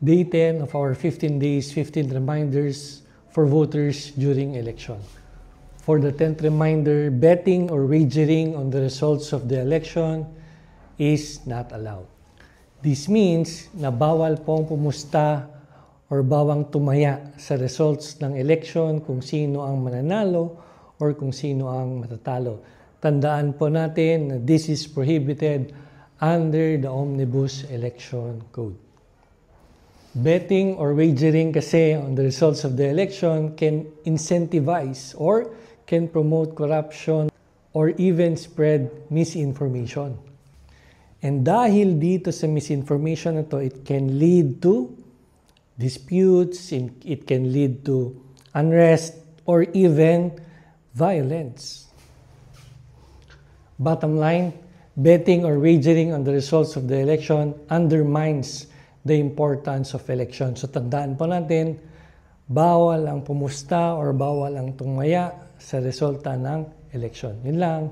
Day 10 of our 15 days, 15 reminders for voters during election. For the 10th reminder, betting or wagering on the results of the election is not allowed. This means na bawal pong pumusta or bawang tumaya sa results ng election kung sino ang mananalo or kung sino ang matatalo. Tandaan po natin na this is prohibited under the Omnibus Election Code. Betting or wagering kasi on the results of the election can incentivize or can promote corruption or even spread misinformation. And dahil dito sa misinformation na to, it can lead to disputes, it can lead to unrest, or even violence. Bottom line, betting or wagering on the results of the election undermines the importance of election. So tandaan po natin, bawal ang pumusta or bawal ang tumaya sa resulta ng election. Yun lang.